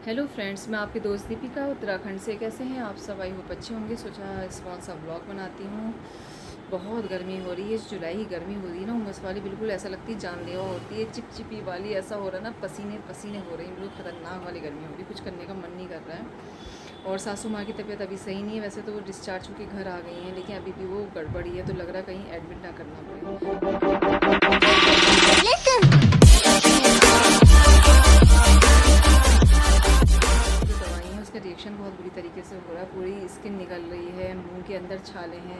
Hello friends, मैं आपकी दोस्त दीपिका उत्तराखंड से। कैसे हैं आप सब? आई होप अच्छे होंगे। सोचा स्मॉल सा ब्लॉग बनाती हूँ। बहुत गर्मी हो रही है, जुलाई की गर्मी हो रही है ना, उमस वाली, बिल्कुल ऐसा लगती है जानलेवा होती है, चिपचिपी वाली। ऐसा हो रहा है ना, पसीने पसीने हो रहे हैं, बिल्कुल ख़तरनाक वाली गर्मी हो रही है, कुछ करने का मन नहीं कर रहा है। और सासू माँ की तबीयत अभी सही नहीं है, वैसे तो वो डिस्चार्ज होकर घर आ गई हैं, लेकिन अभी भी वो गड़बड़ी है, तो लग रहा है कहीं एडमिट ना करना पड़े। उसका रिएक्शन बहुत बुरी तरीके से हो रहा है, पूरी स्किन निकल रही है, मुंह के अंदर छाले हैं,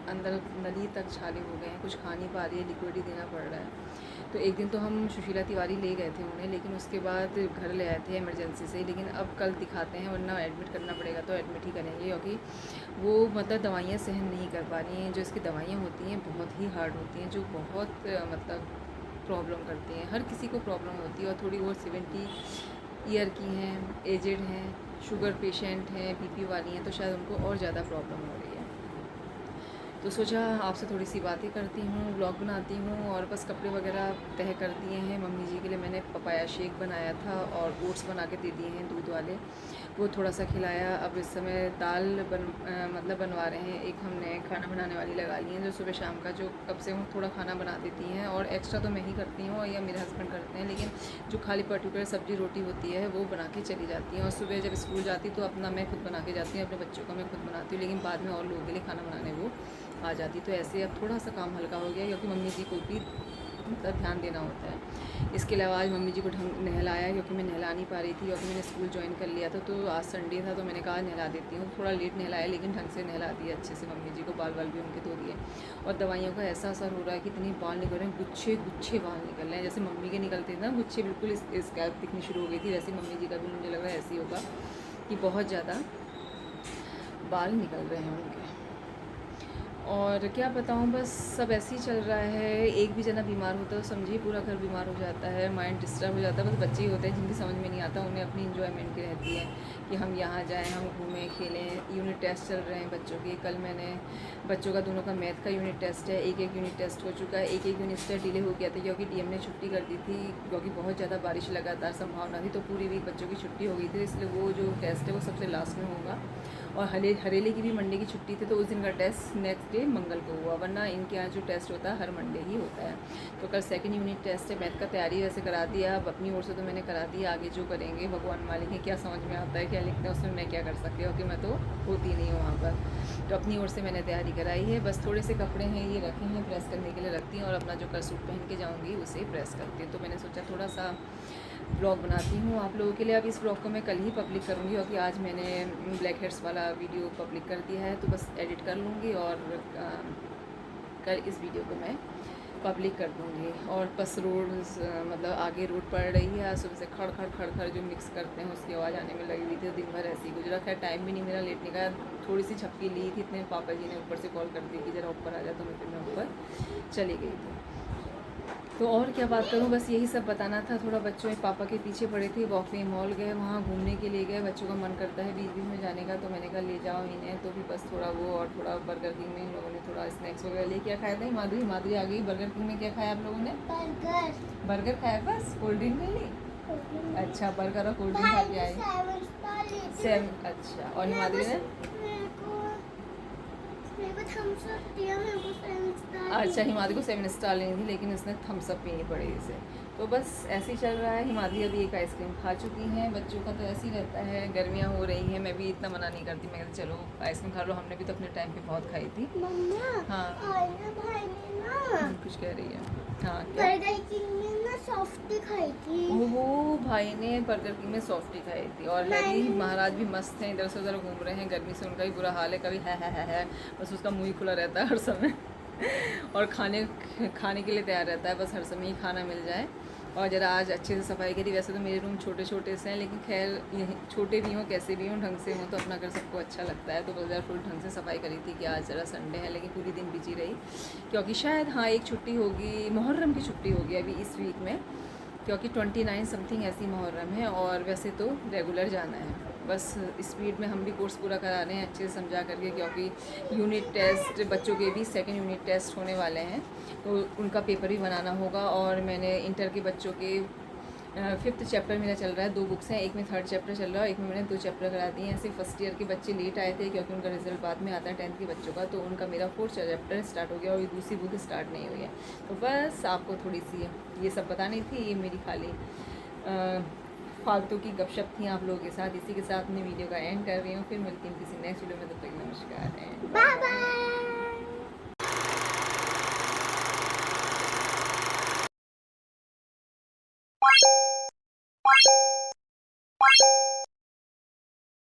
अंदर नली तक छाले हो गए हैं, कुछ खा नहीं पा रही है, लिक्विड ही देना पड़ रहा है। तो एक दिन तो हम सुशीला तिवारी ले गए थे उन्हें, लेकिन उसके बाद घर ले आए थे इमरजेंसी से। लेकिन अब कल दिखाते हैं, वरना एडमिट करना पड़ेगा तो एडमिट ही करेंगे, क्योंकि वो मतलब दवाइयाँ सहन नहीं कर पा रही हैं। जो इसकी दवाइयाँ होती हैं बहुत ही हार्ड होती हैं, जो बहुत मतलब प्रॉब्लम करती हैं। हर किसी को प्रॉब्लम होती है, और थोड़ी बहुत 70 ईयर की हैं, एजेड हैं, शुगर पेशेंट हैं, बीपी वाली हैं, तो शायद उनको और ज़्यादा प्रॉब्लम हो रही है। तो सोचा आपसे थोड़ी सी बातें करती हूँ, व्लॉग बनाती हूँ। और बस कपड़े वगैरह तह कर दिए हैं। मम्मी जी के लिए मैंने पपाया शेक बनाया था और ओट्स बना के दे दिए हैं दूध वाले, वो थोड़ा सा खिलाया। अब इस समय दाल मतलब बनवा रहे हैं। एक हमने खाना बनाने वाली लगा ली है, जो सुबह शाम का जो कब से वो थोड़ा खाना बना देती हैं, और एक्स्ट्रा तो मैं ही करती हूँ या मेरे हस्बैंड करते हैं, लेकिन जो खाली पर्टिकुलर सब्ज़ी रोटी होती है वो बना के चली जाती हैं। और सुबह जब स्कूल जाती तो अपना मैं खुद बना के जाती हूँ, अपने बच्चों का मैं खुद बनाती हूँ, लेकिन बाद में और लोगों के लिए खाना बनाने वो आ जाती। तो ऐसे अब थोड़ा सा काम हल्का हो गया, क्योंकि मम्मी जी को भी मतलब ध्यान देना होता है। इसके अलावा आज मम्मी जी को ढंग नहलाया, क्योंकि मैं नहला नहीं पा रही थी, क्योंकि मैंने स्कूल ज्वाइन कर लिया था। तो आज संडे था, तो मैंने कहा नहला देती हूँ। थोड़ा लेट नहलाया, लेकिन ढंग से नहला दिया अच्छे से मम्मी जी को। बाल बाल भी उनके धो दिए। और दवाइयों का ऐसा असर हो रहा है कि इतनी बाल निकल रहे हैं, गुच्छे गुच्छे बाल निकल रहे हैं। जैसे मम्मी के निकलते थे ना गुच्छे, बिल्कुल स्कैल्प दिखनी शुरू हो गई थी, वैसे मम्मी जी का भी मुझे लग रहा है ऐसे ही होगा, कि बहुत ज़्यादा बाल निकल रहे हैं उनके। और क्या बताऊँ, बस सब ऐसे ही चल रहा है। एक भी जना बीमार होता है तो समझिए पूरा घर बीमार हो जाता है, माइंड डिस्टर्ब हो जाता है। बस बच्चे ही होते हैं जिनकी समझ में नहीं आता, उन्हें अपनी इन्जॉयमेंट की रहती है कि हम यहाँ जाएं, हम घूमें खेलें। यूनिट टेस्ट चल रहे हैं बच्चों के। कल मैंने बच्चों का दोनों का मैथ का यूनिट टेस्ट है, एक यूनिट टेस्ट हो चुका है। एक यूनिट टेस्ट डिले हो गया था, क्योंकि डीएम ने छुट्टी कर दी थी, क्योंकि बहुत ज़्यादा बारिश लगातार संभावना थी। तो पूरी वीक बच्चों की छुट्टी हो गई थी, इसलिए वो जो टेस्ट है वो सबसे लास्ट में होगा। और हरेले की भी मंडे की छुट्टी थी, तो उस दिन का टेस्ट नेक्स्ट डे मंगल को हुआ, वरना इनके यहाँ जो टेस्ट होता है हर मंडे ही होता है। तो कल सेकंड यूनिट टेस्ट है। मैथ का तैयारी वैसे करा दिया, अब अपनी ओर से तो मैंने करा दिया। आगे जो करेंगे भगवान मालिक है, क्या समझ में आता है क्या लिखते हैं उसमें मैं क्या कर सकती हूँ, क्योंकि मैं तो होती नहीं हूँ वहाँ पर। तो अपनी ओर से मैंने तैयारी कराई है। बस थोड़े से कपड़े हैं, ये रखे हैं, प्रेस करने के लिए रखती हूँ, और अपना जो कल सूट पहन के जाऊँगी उसे प्रेस करती हूँ। तो मैंने सोचा थोड़ा सा ब्लॉग बनाती हूँ आप लोगों के लिए। अब इस ब्लॉग को मैं कल ही पब्लिक करूँगी, क्योंकि आज मैंने ब्लैक हेड्स वाला वीडियो पब्लिक कर दिया है, तो बस एडिट कर लूँगी और कल इस वीडियो को मैं पब्लिक कर दूँगी। और बस रोड मतलब आगे रोड पड़ रही है, आज सुबह से खड़ खड़ खड़ खड़ जो मिक्स करते हैं उसकी आवाज़ आने में लगी हुई थी। तो दिन भर ऐसे ही गुजरा। खैर टाइम भी नहीं मेरा लेटने का, थोड़ी सी झपकी ली थी, इतने पापा जी ने ऊपर से कॉल कर दी कि ज़रा ऊपर आ जाए, तो मैं ऊपर चली गई थी। तो और क्या बात करूँ, बस यही सब बताना था। थोड़ा बच्चों पापा के पीछे पड़े थे, वॉकवे मॉल गए, वहाँ घूमने के लिए गए। बच्चों का मन करता है बीच बीच में जाने का, तो मैंने कहा ले जाओ इन्हें। तो भी बस थोड़ा वो, और थोड़ा बर्गर किंग में इन लोगों ने थोड़ा स्नैक्स वगैरह ले। क्या खाया था माधुरी? माधुरी आ गई। बर्गर किंग में क्या खाया आप लोगों ने? बर्गर खाया, बस कोल्ड ड्रिंक ले ली। अच्छा, बर्गर और कोल्ड ड्रिंक खा के आई। सेम। अच्छा, और हिमाद्री ने? अच्छा, हिमाद्री को 7 स्टार लेनी थी, लेकिन इसने थम्स अप पीनी पड़ी इसे। तो बस ऐसे ही चल रहा है। हिमाद्री अभी एक आइसक्रीम खा चुकी हैं। बच्चों का तो ऐसे ही रहता है, गर्मियाँ हो रही हैं, मैं भी इतना मना नहीं करती, मैं कहती चलो आइसक्रीम खा लो, हमने भी तो अपने टाइम पे बहुत खाई थी। हाँ, कुछ कह रही है? हाँ, बर्गर किंग में ना सॉफ्टी खाई थी। वो भाई ने बर्गर किंग में सॉफ्टी खाई थी। और हैरी महाराज भी मस्त हैं, इधर से उधर घूम रहे हैं, गर्मी से उनका भी बुरा हाल है। कभी है, बस उसका मुँह ही खुला रहता है हर समय और खाने के लिए तैयार रहता है, बस हर समय ही खाना मिल जाए। और ज़रा आज अच्छे से सफाई करी। वैसे तो मेरे रूम छोटे छोटे से हैं, लेकिन खैर यही छोटे भी हों कैसे भी हों, ढंग से हों तो अपना घर सबको अच्छा लगता है। तो बस ज़रा फुल ढंग से सफाई करी थी कि आज ज़रा संडे है, लेकिन पूरी दिन बिजी रही, क्योंकि शायद हाँ एक छुट्टी होगी, मुहर्रम की छुट्टी होगी अभी इस वीक में, क्योंकि 29 समथिंग ऐसी मुहर्रम है। और वैसे तो रेगुलर जाना है, बस स्पीड में हम भी कोर्स पूरा करा रहे हैं अच्छे से समझा करके, क्योंकि यूनिट टेस्ट बच्चों के भी सेकंड यूनिट टेस्ट होने वाले हैं, तो उनका पेपर भी बनाना होगा। और मैंने इंटर के बच्चों के 5th चैप्टर मेरा चल रहा है, 2 बुक्स हैं, एक में 3rd चैप्टर चल रहा है और एक में मैंने 2 चैप्टर करा दिए हैं। ऐसे फर्स्ट ईयर के बच्चे लेट आए थे क्योंकि उनका रिजल्ट बाद में आता है 10th के बच्चों का, तो उनका मेरा 4th चैप्टर स्टार्ट हो गया और ये दूसरी बुक स्टार्ट नहीं हुई है। तो बस आपको थोड़ी सी ये सब बतानी थी, ये मेरी खाली फालतू की गपशप थी आप लोगों के साथ। इसी के साथ मैं वीडियो का एंड कर रही हूँ, फिर मिलती हूँ किसी नेक्स्ट वीडियो में, तब तक नमस्कार एंड बाय बाय।